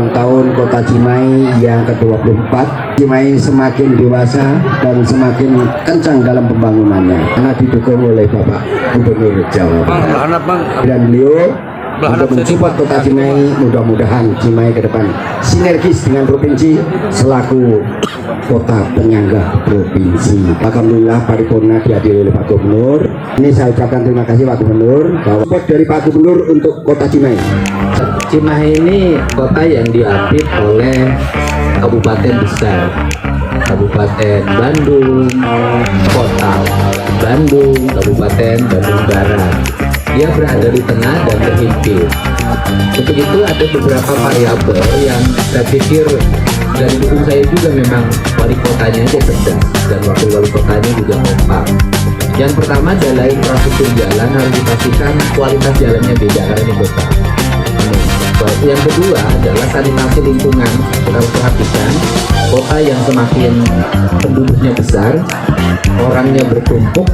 ulang tahun Kota Cimahi yang ke-24. Cimahi semakin dewasa dan semakin kencang dalam pembangunannya karena didukung oleh Bapak Gubernur Jawa Barat. Dan beliau untuk mensupport Kota Cimahi, mudah-mudahan Cimahi ke depan sinergis dengan provinsi selaku kota penyangga provinsi. Alhamdulillah paripurna dihadiri oleh Pak Gubernur. Ini saya ucapkan terima kasih Pak Gubernur bahwa support dari Pak Gubernur untuk Kota Cimahi. Cimahi ini kota yang diapit oleh kabupaten besar, Kabupaten Bandung, Kota Bandung, Kabupaten Bandung Barat. Dia berada di tengah dan terhimpit. Untuk itu ada beberapa variabel yang saya pikir dari dukung saya juga memang wali kotanya aja cerdas dan wakil wali kotanya juga kompak. Yang pertama adalah infrastruktur jalan harus dipastikan kualitas jalannya beda karena ini kota. Yang kedua adalah sanitasi lingkungan. Kita harus perhatikan kota yang semakin penduduknya besar, orangnya bertumpuk,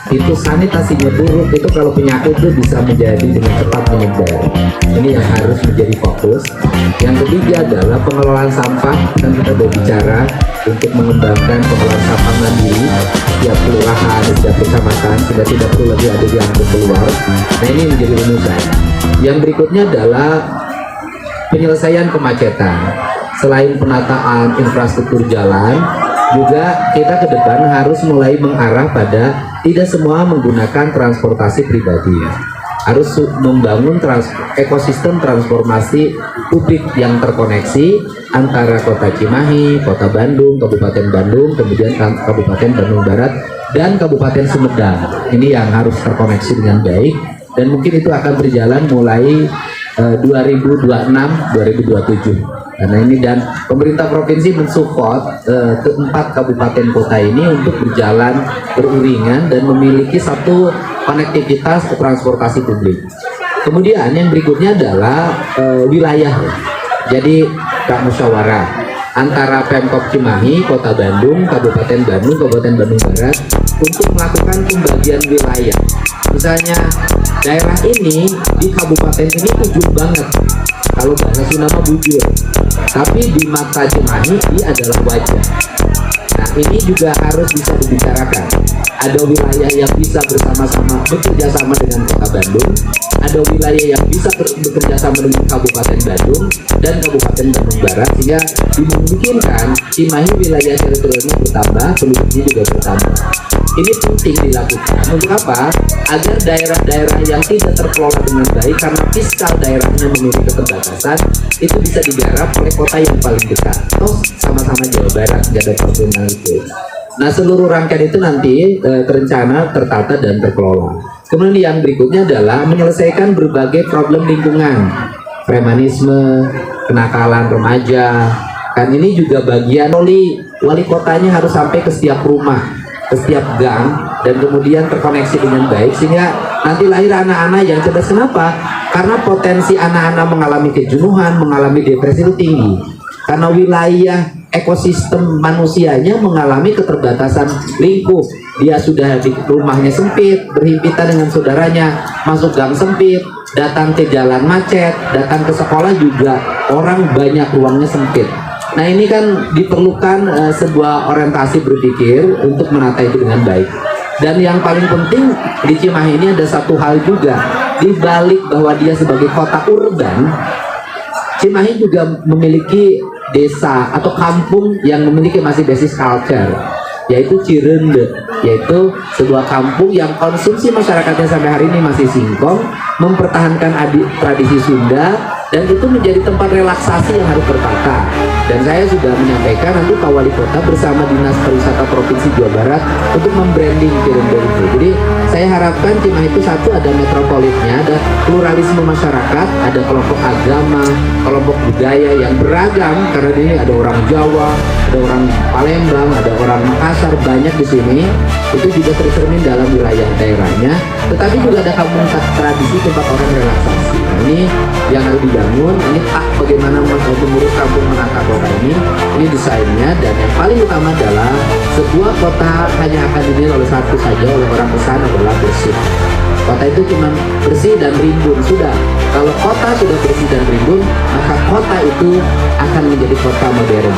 itu sanitasinya buruk, itu kalau penyakit itu bisa menjadi dengan cepat menyebar. Ini yang harus menjadi fokus. Yang ketiga adalah pengelolaan sampah, dan kita berbicara untuk mengembangkan pengelolaan sampah mandiri setiap kelurahan, setiap kecamatan, sehingga tidak perlu lagi ada diangkut keluar. Nah, ini menjadi rumusan. Yang berikutnya adalah penyelesaian kemacetan. Selain penataan infrastruktur jalan, juga kita ke depan harus mulai mengarah pada tidak semua menggunakan transportasi pribadi. Harus membangun ekosistem transformasi publik yang terkoneksi antara Kota Cimahi, Kota Bandung, Kabupaten Bandung, kemudian Kabupaten Bandung Barat, dan Kabupaten Sumedang. Ini yang harus terkoneksi dengan baik, dan mungkin itu akan berjalan mulai 2026-2027. Karena ini, dan pemerintah provinsi mensupport keempat kabupaten kota ini untuk berjalan beriringan dan memiliki satu konektivitas ke transportasi publik. Kemudian yang berikutnya adalah wilayah. Jadi Kak musyawarah antara Pemkab Cimahi, Kota Bandung, Kabupaten Bandung, Kabupaten Bandung Barat untuk melakukan pembagian wilayah. Misalnya daerah ini di kabupaten ini ujung banget, kalau bahasa Sunda bujur, tapi di mata Cimahi dia adalah wajah. Nah, ini juga harus bisa dibicarakan. Ada wilayah yang bisa bekerja sama dengan Kota Bandung, ada wilayah yang bisa bekerja sama dengan Kabupaten Bandung dan Kabupaten Bandung Barat, sehingga dimungkinkan Cimahi wilayah teritorialnya bertambah, penduduknya juga bertambah. Ini penting dilakukan untuk apa? Agar daerah-daerah yang tidak terkelola dengan baik karena fiskal daerahnya memiliki keterbatasan itu bisa digarap oleh kota yang paling dekat. Toh sama-sama Jawa Barat, nggak ada problem itu. Nah, seluruh rangkaian itu nanti terencana, tertata, dan terkelola. Kemudian yang berikutnya adalah menyelesaikan berbagai problem lingkungan, premanisme, kenakalan remaja. Kan ini juga bagian wali kotanya harus sampai ke setiap rumah, ke setiap gang, dan kemudian terkoneksi dengan baik sehingga nanti lahir anak-anak yang cerdas. Kenapa? Karena potensi anak-anak mengalami kejenuhan, mengalami depresi itu tinggi karena wilayah ekosistem manusianya mengalami keterbatasan lingkup. Dia sudah di rumahnya sempit, berhimpitan dengan saudaranya, masuk gang sempit, datang ke jalan macet, datang ke sekolah juga orang banyak ruangnya sempit. Nah, ini kan diperlukan sebuah orientasi berpikir untuk menata itu dengan baik. Dan yang paling penting di Cimahi ini ada satu hal juga, di balik bahwa dia sebagai kota urban, Cimahi juga memiliki desa atau kampung yang memiliki masih basis culture, yaitu Cirende, yaitu sebuah kampung yang konsumsi masyarakatnya sampai hari ini masih singkong, mempertahankan tradisi Sunda, dan itu menjadi tempat relaksasi yang harus tertata. Dan saya sudah menyampaikan nanti Pak Wali Kota bersama Dinas Pariwisata Provinsi Jawa Barat untuk membranding Cirende itu. Jadi saya harapkan Cimahi itu satu, ada metropolitnya, ada pluralisme masyarakat, ada kelompok agama, kelompok budaya yang beragam, karena di sini ada orang Jawa, ada orang Palembang, ada orang Makassar, banyak di sini. Itu juga tercermin dalam wilayah daerahnya, tetapi juga ada kampung tradisi tempat orang relaksasi. Nah, ini yang harus dibangun. Ini bagaimana mengurus kampung menata kota ini desainnya. Dan yang paling utama adalah sebuah kota hanya akan dinilai oleh satu saja, oleh orang besar, adalah bersih. Kota itu cuma bersih dan rimbun, sudah. Kalau kota sudah bersih dan rimbun, maka kota itu akan menjadi kota modern.